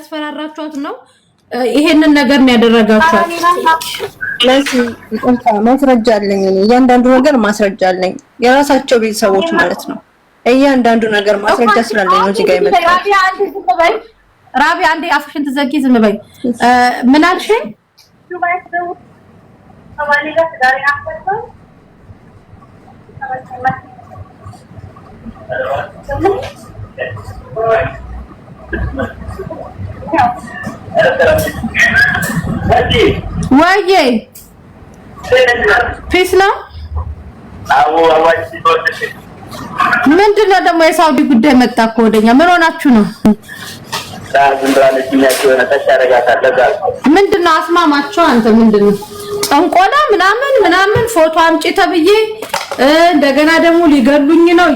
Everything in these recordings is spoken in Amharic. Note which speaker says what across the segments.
Speaker 1: ያስፈራራችኋት ነው ይሄንን ነገር ነው ያደረጋችኋት።
Speaker 2: ማስረጃ አለኝ እያንዳንዱ ነገር ማስረጃ አለኝ። የራሳቸው ቤተሰቦች ማለት ነው። እያንዳንዱ ነገር ማስረጃ ስላለኝ ነው እዚህ ጋር የመጣው።
Speaker 1: ራቢያ አንዴ አፍሽን ትዘጊ ዝም በይ። ምን አልሽኝ? ወይዬ ፒስ ነው። ምንድነው ደግሞ የሳውዲ ጉዳይ መጣ እኮ ወደኛ። ምን ሆናችሁ ነው? ምንድነው አስማማቸው? አንተ ምንድነው ጠንቆላ ምናምን ፎቶ አምጪ ተብዬ እንደገና ደግሞ ሊገሉኝ ነው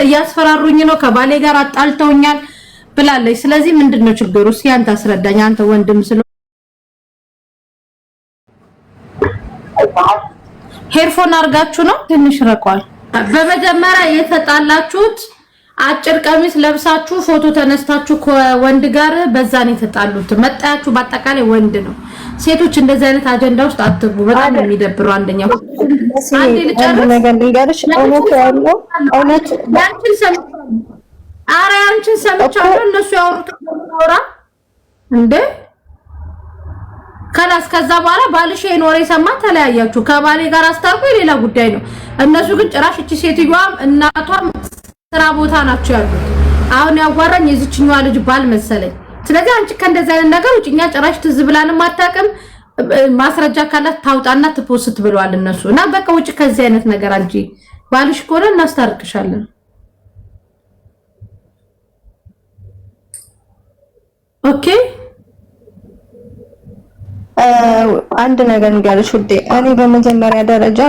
Speaker 1: እያስፈራሩኝ ነው ከባሌ ጋር አጣልተውኛል ብላለች። ስለዚህ ምንድነው ችግሩ? እስኪ አንተ አስረዳኝ። አንተ ወንድም ስለ ሄድፎን አርጋችሁ ነው ትንሽ ረቋል። በመጀመሪያ የተጣላችሁት አጭር ቀሚስ ለብሳችሁ ፎቶ ተነስታችሁ ከወንድ ጋር በዛን የተጣሉት መጣያችሁ በአጠቃላይ ወንድ ነው። ሴቶች እንደዚህ አይነት አጀንዳ ውስጥ አትግቡ። በጣም ነው የሚደብረው። አንደኛው አንዴ ልጨርስ
Speaker 2: ነገር ልንገርሽ፣ እውነት ያለው እውነት
Speaker 1: ያንቺን ሰምቻለሁ። እነሱ ያወሩት አውራ እንዴ ከላስ ከዛ በኋላ ባልሽ የኖሬ ሰማ ተለያያችሁ። ከባሌ ጋር አስታርቁ የሌላ ጉዳይ ነው። እነሱ ግን ጭራሽ እቺ ሴትዮዋም እናቷም ስራ ቦታ ናቸው ያሉት። አሁን ያዋራኝ የዚችኛዋ ልጅ ባል መሰለኝ። ስለዚህ አንቺ ከእንደዚህ አይነት ነገር ውጭኛ ጭራሽ ትዝ ብላንም አታውቅም። ማስረጃ ካላት ታውጣና ትፖስት ብለዋል እነሱ እና በቃ ውጭ ከዚህ አይነት ነገር አንቺ ባልሽ ከሆነ እናስታርቅሻለን። ኦኬ
Speaker 2: አንድ ነገር እንጋልሽ ውዴ፣ እኔ በመጀመሪያ ደረጃ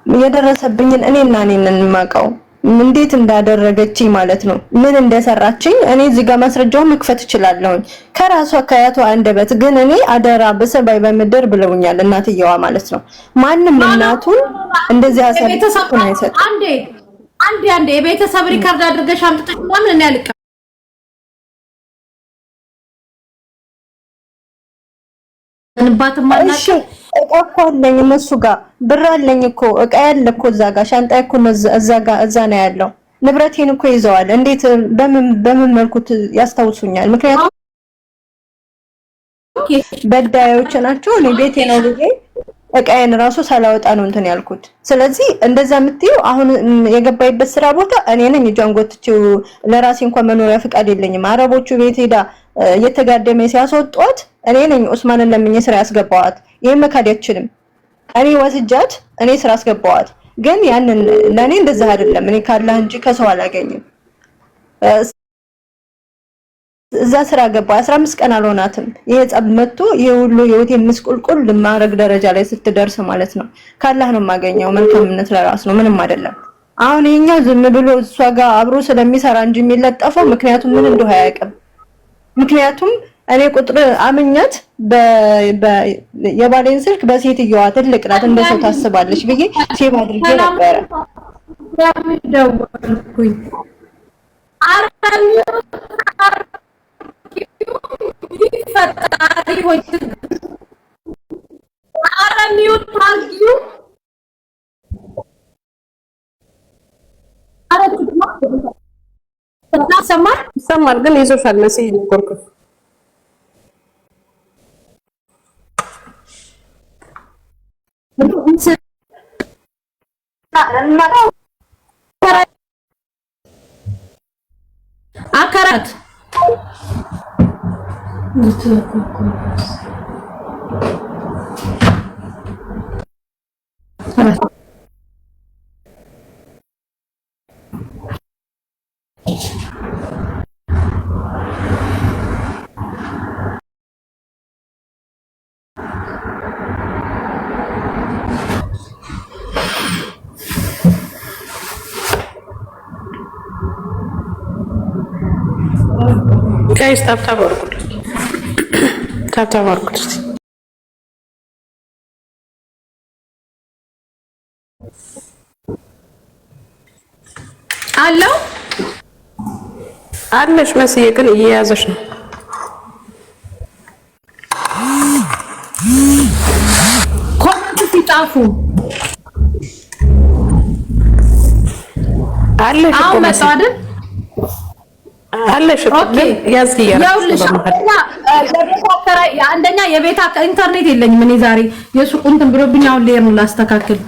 Speaker 2: የደረሰብኝን እኔና እኔን የማውቀው እንዴት እንዳደረገችኝ ማለት ነው፣ ምን እንደሰራችኝ እኔ እዚህ ጋር ማስረጃውን መክፈት እችላለሁ ከራሷ ከያቷ አንደበት። ግን እኔ አደራ በሰባይ በምድር ብለውኛል እናትየዋ ማለት ነው። ማንም እናቱን እንደዚህ አሳልፎ ነው አይሰጥ።
Speaker 1: አንዴ የቤተሰብ ሪካርድ አድርገሽ አምጥተሽ ምን እኔ አልቀ እንባት ማናቀ
Speaker 2: እቃ እኮ አለኝ እነሱ ጋር ብር አለኝ እኮ እቃ ያለ እኮ እዛ ጋር ሻንጣ እኮ እዛ ነው ያለው። ንብረቴን እኮ ይዘዋል። እንዴት በምን መልኩ ያስታውሱኛል? ምክንያቱም በዳዮች ናቸው። እኔ ቤቴ ነው ብዬ እቃዬን ራሱ ሳላወጣ ነው እንትን ያልኩት። ስለዚህ እንደዛ የምትይው አሁን የገባይበት ስራ ቦታ እኔ ነኝ ጃንጎትቹ። ለራሴ እንኳን መኖሪያ ፍቃድ የለኝም። አረቦቹ ቤት ሄዳ እየተጋደመ ሲያስወጧት እኔ ነኝ ኡስማንን ለምኜ ስራ ያስገባዋት። ይሄን መካድ አይችልም። እኔ ወስጃት እኔ ስራ ያስገባዋት። ግን ያንን ለኔ እንደዛ አይደለም። እኔ ካላህ እንጂ ከሰው አላገኝም። እዛ ስራ ገባ 15 ቀን አልሆናትም። ይሄ ጸብ መጥቶ ይሄ ሁሉ የውቴ ምስቁልቁል ለማረግ ደረጃ ላይ ስትደርስ ማለት ነው ካላህ ነው የማገኘው። መልካምነት ለራስ ነው፣ ምንም አይደለም። አሁን ይሄኛው ዝም ብሎ እሷ ጋር አብሮ ስለሚሰራ እንጂ የሚለጠፈው ምክንያቱም ምን እንደሆነ አያውቅም። ምክንያቱም እኔ ቁጥር አመኛት የባሌን ስልክ በሴትየዋ ትልቅ ናት እንደሰው ታስባለች ብዬ ሴቭ አድርጌ ነበር።
Speaker 1: ደወልኩኝ ፈጣሪ ሆይ አረሚው ታርጊው
Speaker 3: ሰማል ግን ይዞሻል መሰለኝ ኔትወርክ
Speaker 1: አካራት
Speaker 3: ጋይስ ታብታብ አድርጉት።
Speaker 1: አለው
Speaker 3: አለሽ መስዬ ግን እየያዘሽ ነው።
Speaker 1: ኮሜንት ሲጣፉ
Speaker 3: አለሽ
Speaker 1: አሁን መጣ አይደል?
Speaker 3: አለሽ ያዝ ይያለሽ።
Speaker 1: አንደኛ የቤት ኢንተርኔት የለኝም እኔ ዛሬ የሱቁን እንትን ብሎብኝ አሁን ልሄድ ነው ላስተካክል።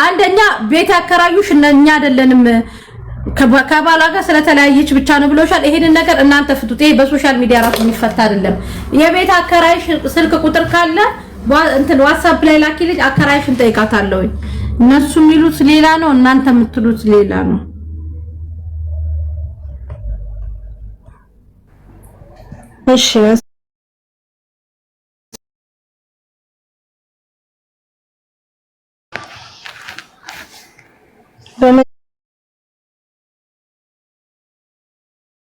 Speaker 1: አንደኛ ቤት ያከራዩሽ እኛ አይደለንም ከባላ ጋር ስለተለያየች ብቻ ነው ብሎሻል። ይሄንን ነገር እናንተ ፍቱት። ይሄ በሶሻል ሚዲያ ራሱ የሚፈታ አይደለም። የቤት አከራይሽ ስልክ ቁጥር ካለ እንትን ዋትስአፕ ላይ ላኪልኝ፣ አከራይሽን ጠይቃታለሁ። እነሱ የሚሉት ሌላ ነው፣ እናንተ የምትሉት ሌላ ነው።
Speaker 2: እሺ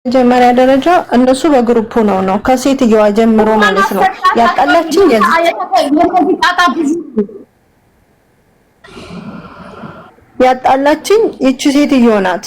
Speaker 2: በመጀመሪያ ደረጃ እነሱ በግሩፕ ነው ከሴትየዋ ጀምሮ ማለት ነው ያጣላችኝ። ያጣላችኝ እቺ ሴትዮ ናት።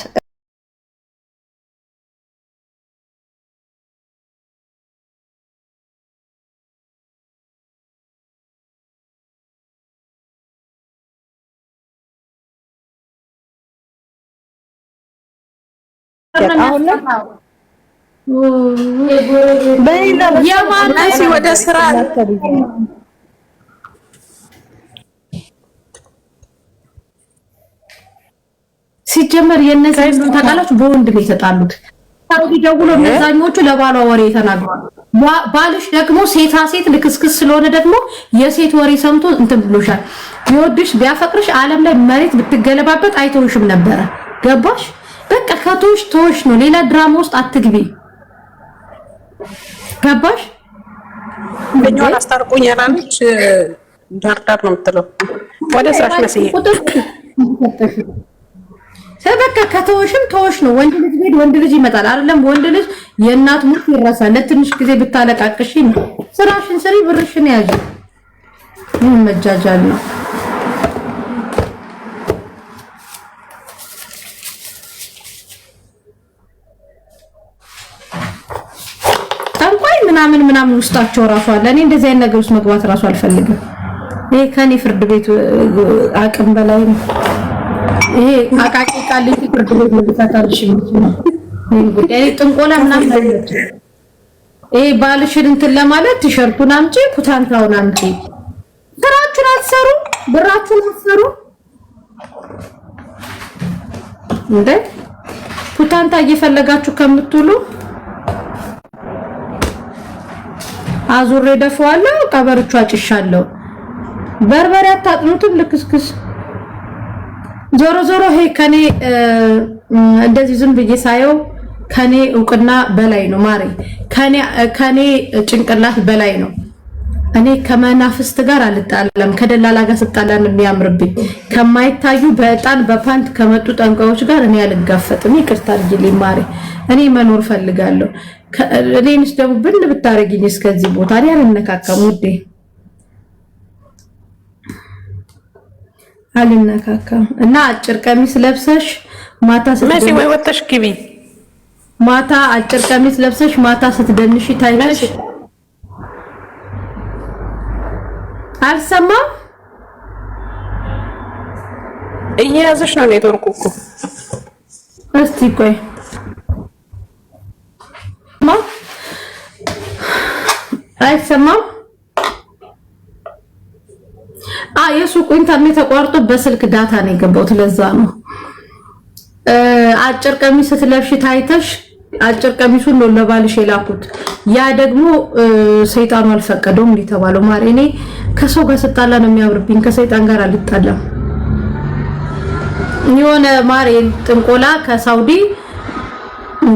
Speaker 3: የማነሲ ወደ ስራ
Speaker 1: ሲጀመር የነዚህ ሁሉ ታውቃላችሁ በወንድ ነው የተጣሉት። ታውቂ ደውሎ እነዛኞቹ ለባሏ ወሬ ተናግሯል። ባልሽ ደግሞ ሴታ ሴት ልክስክስ ስለሆነ ደግሞ የሴት ወሬ ሰምቶ እንትን ብሎሻል። ይወድሽ ቢያፈቅርሽ ዓለም ላይ መሬት ብትገለባበት አይተውሽም ነበረ። ገባሽ? በቃ ከቶሽ ነው። ሌላ ድራማ ውስጥ አትግቢ። ገባሽ?
Speaker 3: በእኛን አስታርቁኝ ያላለች ዳርዳር ነው የምትለው። ወደ ስራሽ መስዬ
Speaker 1: በቃ ከተወሽም ተወሽ ነው። ወንድ ልጅ ቤት ወንድ ልጅ ይመጣል አይደለም? ወንድ ልጅ የእናት ሙት ይረሳል። ለትንሽ ጊዜ ብታለቃቅሽ ስራሽን ስሪ፣ ብርሽን ያዥ። ምን መጃጃል ነው? ምናምን ውስጣቸው ራሱ አለ። እኔ እንደዚህ አይነት ነገር ውስጥ መግባት ራሱ አልፈልግም። ይሄ ከኔ ፍርድ ቤት አቅም በላይ ነው። ይሄ አቃቂ ቃሊቲ ፍርድ ቤት ልታታልሽ ነው። ይሄ ጥንቆላ ምናምን አይደለም። ይሄ ባልሽን እንትን ለማለት ቲሸርቱን አምጪ፣ ፑታንታውን አምጪ። ስራችሁን አትሰሩ፣ ብራችሁን አትሰሩ። እንዴ ፑታንታ እየፈለጋችሁ ከምትውሉ አዙሬ ደፈዋለሁ፣ ቀበርቹ አጭሻለሁ። በርበሬ አታጥኑትም ልክስክስ። ዞሮ ዞሮ ይሄ ከኔ እንደዚህ ዝም ብዬ ሳየው ከኔ እውቅና በላይ ነው ማሬ፣ ከኔ ጭንቅላት በላይ ነው። እኔ ከመናፍስት ጋር አልጣለም፣ ከደላላ ጋር ስጣላን የሚያምርብኝ። ከማይታዩ በእጣን በፓንት ከመጡ ጠንቋዮች ጋር እኔ አልጋፈጥም። ይቅርታ አድርጊልኝ ማሬ፣ እኔ መኖር ፈልጋለሁ። እኔንስ ደግሞ ብን ብታረጊኝ እስከዚህ ቦታ ላይ አልነካካም ውዴ፣ አልነካካም። እና አጭር ቀሚስ ለብሰሽ ማታ
Speaker 3: መቼ ወይ ወጥተሽ ግቢ፣
Speaker 1: ማታ አጭር ቀሚስ ለብሰሽ ማታ ስትደንሺ ታይተሽ አልሰማም።
Speaker 3: እየያዘሽ ነው ኔትወርኩ እኮ።
Speaker 1: እስቲ ቆይ አይሰማም። የሱቁ ኢንተርኔት ተቋርጦ በስልክ ዳታ ነው የገባሁት፣ ለዛ ነው። አጭር ቀሚስ ስትለብሺ ታይተሽ አጭር ቀሚሱን ነው ለባልሽ የላኩት። ያ ደግሞ ሰይጣኑ አልፈቀደውም እንዲተባለው ማሬ። እኔ ከሰው ጋር ስጣላ ነው የሚያምርብኝ፣ ከሰይጣን ጋር አልጣላም። የሆነ ማሬ ጥንቆላ ከሳውዲ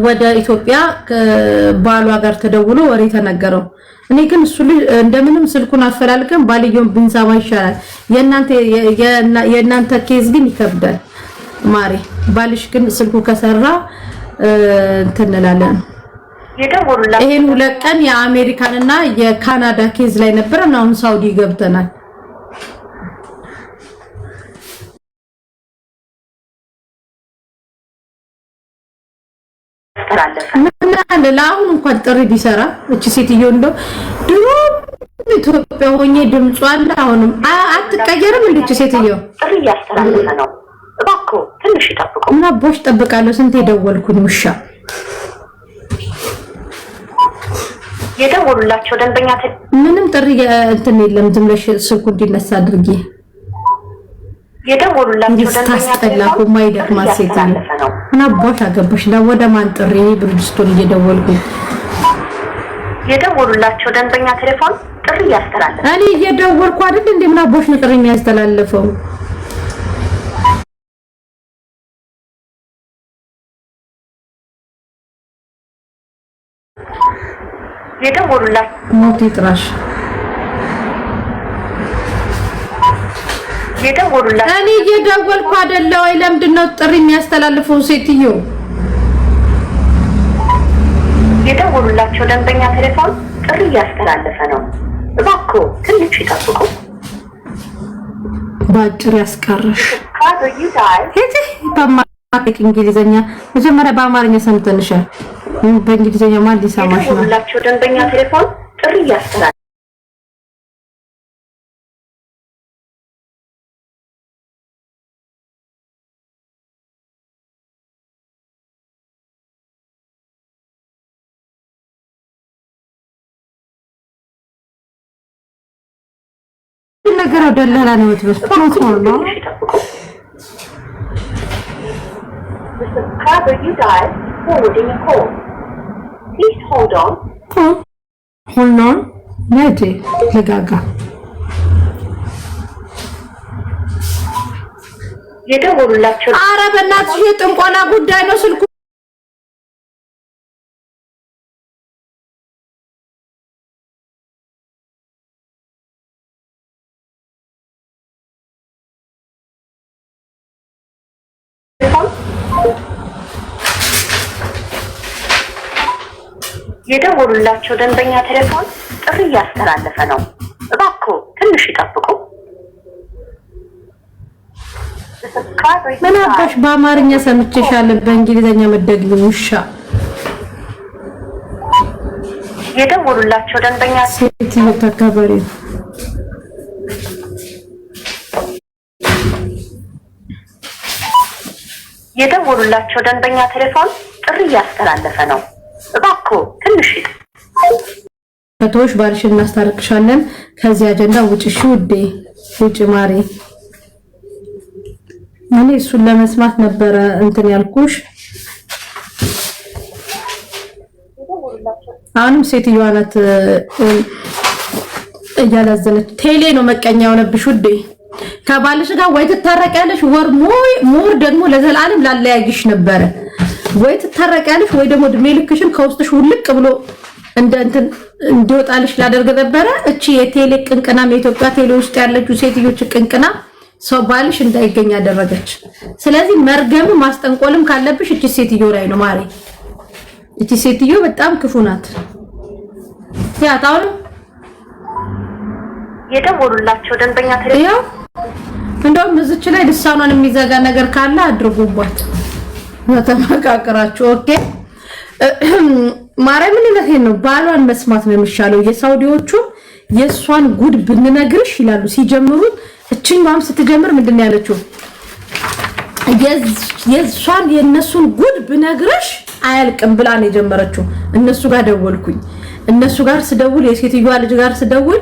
Speaker 1: ወደ ኢትዮጵያ ከባሏ ጋር ተደውሎ ወሬ ተነገረው። እኔ ግን እሱ እንደምንም ስልኩን አፈላልገን ባልየውን ብንሰማ ይሻላል። የእናንተ ኬዝ ግን ይከብዳል ማሬ። ባልሽ ግን ስልኩ ከሰራ እንትን እንላለን። ይሄን 2 ቀን የአሜሪካንና የካናዳ ኬዝ ላይ ነበርና አሁን ሳውዲ ገብተናል። ምን ምን አለ ለአሁን እንኳን ጥሪ ቢሰራ እቺ ሴትዮ እንደው ድሮ ኢትዮጵያ ሆኜ ድምጿ አለ አሁንም አትቀየርም እንዴ እቺ ሴትዮ
Speaker 4: ጥሪ ያስተላልፈ ነው እባክዎ ትንሽ ይጠብቁ
Speaker 1: እና ቦሽ ጠብቃለሁ ስንት የደወልኩኝ ውሻ
Speaker 4: የደወሉላቸው ደንበኛ
Speaker 1: ምንም ጥሪ እንትን የለም ዝም ብለሽ ስልኩ እንዲነሳ አድርጊ
Speaker 4: የደወሉላቸው ደንበኛ
Speaker 1: ታስጠላኩ ማይደክማ ሴት ነው እና ቦሽ አገባሽ ወደ ማን ጥሪ ብርጅስቶን እየደወልኩኝ
Speaker 4: የደወሉላቸው ደንበኛ ቴሌፎን ጥሪ ያስተላልፋል
Speaker 1: እኔ እየደወልኩ አይደል እንዴ ምን አቦሽ ነው ጥሪ የሚያስተላልፈው
Speaker 4: የደወሉላቸው
Speaker 1: ሞት ይጥራሽ
Speaker 4: የደወሉላቸው
Speaker 1: እኔ እየደወልኩ አይደለ ወይ ለምንድን ነው ጥሪ የሚያስተላልፈው ሴትዮ
Speaker 4: የደወሉላቸው ደንበኛ ቴሌፎን ጥሪ ያስተላልፈ ነው እባክዎ ትንሽ ይጠብቁ
Speaker 1: ባጭር ያስቀርሽ
Speaker 4: ካዶ ይዳይ
Speaker 1: በማርክ እንግሊዘኛ መጀመሪያ በአማርኛ ሰምተንሻል በእንግሊዘኛ ማን ሊሰማሽ ነው
Speaker 4: የደወሉላቸው ደንበኛ ቴሌፎን ጥሪ ያስተላልፈ
Speaker 1: ነገር ወደላላ ነው ወጥቶ ነው
Speaker 4: Cover you dial forwarding a call. Please hold on.
Speaker 1: hold on. ነጂ ለጋጋ
Speaker 4: የደወሉላቸው
Speaker 1: ኧረ በእናትሽ የጥንቆላ ጉዳይ ነው ስልኩ
Speaker 4: የደወሉላቸው ደንበኛ ቴሌፎን ጥሪ ያስተላልፈ ነው እባክዎ ትንሽ ይጠብቁ
Speaker 1: ምን አባሽ በአማርኛ ሰምቼሻለሁ በእንግሊዘኛ መደግኝ ውሻ
Speaker 4: የደወሉላቸው ደንበኛ
Speaker 1: ሴትዮ ተከበሪ
Speaker 4: የደወሉላቸው ደንበኛ ቴሌፎን ጥሪ ያስተላልፈ ነው እባክዎ ትንሽ
Speaker 1: ከቶሽ ባልሽን እናስታርቅሻለን ከዚህ አጀንዳ ውጪ ውዴ ውጪ ማሪ እኔ እሱን ለመስማት ነበረ እንትን ያልኩሽ አሁንም ሴትዮዋ ናት እያላዘነች ቴሌ ነው መቀኛ የሆነብሽ ውዴ ከባልሽ ጋር ወይ ትታረቂያለሽ ወር ሞር ደግሞ ለዘላለም ላለያይሽ ነበረ ወይ ትታረቂያለሽ ወይ ደግሞ እድሜ ልክሽን ከውስጥሽ ውልቅ ብሎ እንደ እንትን እንዲወጣልሽ ላደርግ ነበረ እቺ የቴሌ ቅንቅናም የኢትዮጵያ ቴሌ ውስጥ ያለችው ሴትዮች ቅንቅና ሰው ባልሽ እንዳይገኝ ያደረገች ስለዚህ መርገም ማስጠንቆልም ካለብሽ እቺ ሴትዮ ላይ ነው ማሪ እቺ ሴትዮ በጣም ክፉ ናት ያታው
Speaker 4: የደወሉላቸው ደንበኛ ቴሌፎን
Speaker 1: እንደውም እዚች ላይ ልሳኗን የሚዘጋ ነገር ካለ አድርጉባት ተመካከራችሁ ኦኬ ማርያም ምን ይለኝ ነው ባሏን መስማት ነው የሚሻለው የሳውዲዎቹ የሷን ጉድ ብንነግርሽ ይላሉ ሲጀምሩ እቺኛም ስትጀምር ምንድነው ያለችው የሷን የነሱን ጉድ ብነግርሽ አያልቅም ብላ ነው የጀመረችው እነሱ ጋር ደወልኩኝ እነሱ ጋር ስደውል የሴትዮዋ ልጅ ጋር ስደውል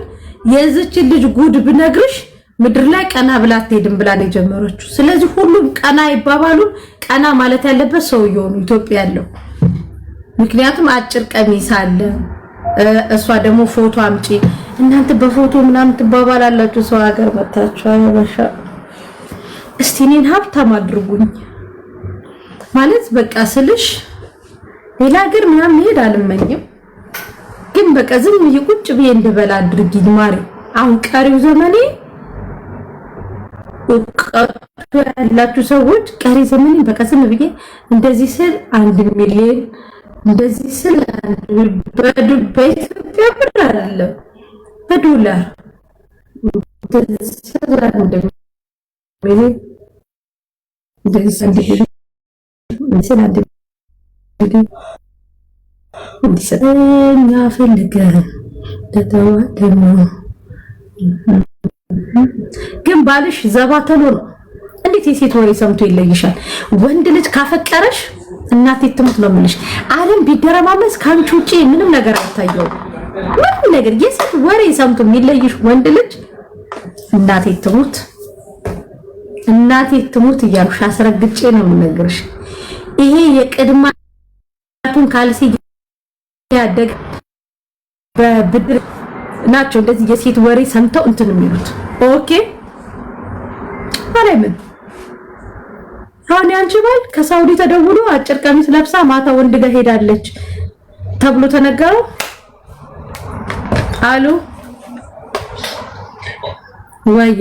Speaker 1: የዚች ልጅ ጉድ ብነግርሽ ምድር ላይ ቀና ብላ አትሄድም ብላ ነው የጀመረችው ስለዚህ ሁሉም ቀና ይባባሉ ቀና ማለት ያለበት ሰውየው ነው ኢትዮጵያ ያለው ምክንያቱም አጭር ቀሚስ አለ እሷ ደግሞ ፎቶ አምጪ እናንተ በፎቶ ምናምን ትባባላላችሁ ሰው ሀገር መጣችሁ አያበሻ እስቲ እኔን ሀብታም አድርጉኝ ማለት በቃ ስልሽ ሌላ ሀገር ምናምን መሄድ አልመኝም ግን በቃ ዝም ይቁጭ ብዬ እንደበላ አድርጊኝ ማሪ አሁን ቀሪው ዘመኔ ያላችሁ ሰዎች ቀሪ ዘመኔ በቃ ዝም ብዬ እንደዚህ ስል 1 ሚሊዮን እንደዚህ ስል በኢትዮጵያ ብር አይደለም በዶላር እንዲሰጠኛ ፈልገህ ተተዋደሙ ግን ባልሽ ዘባተሎ ነው። እንዴት የሴት ወሬ ሰምቶ ይለይሻል? ወንድ ልጅ ካፈቀረሽ እናቴ ትሙት ነው የምልሽ። ዓለም ቢደረማመስ ካንቺ ውጪ ምንም ነገር አይታየው። ምንም ነገር የሴት ወሬ ሰምቶ የሚለይሽ ወንድ ልጅ እናቴ ትሙት እያልኩሽ አስረግጬ ነው የምነግርሽ። ይሄ የቅድማቱን ካልሲ ያደግ በብድር ናቸው እንደዚህ የሴት ወሬ ሰምተው እንትን የሚሉት። ኦኬ አለምን አሁን ያንቺ ባል ከሳውዲ ተደውሎ አጭር ቀሚስ ለብሳ ማታ ወንድ ጋር ሄዳለች ተብሎ ተነገረው። አሉ ወይ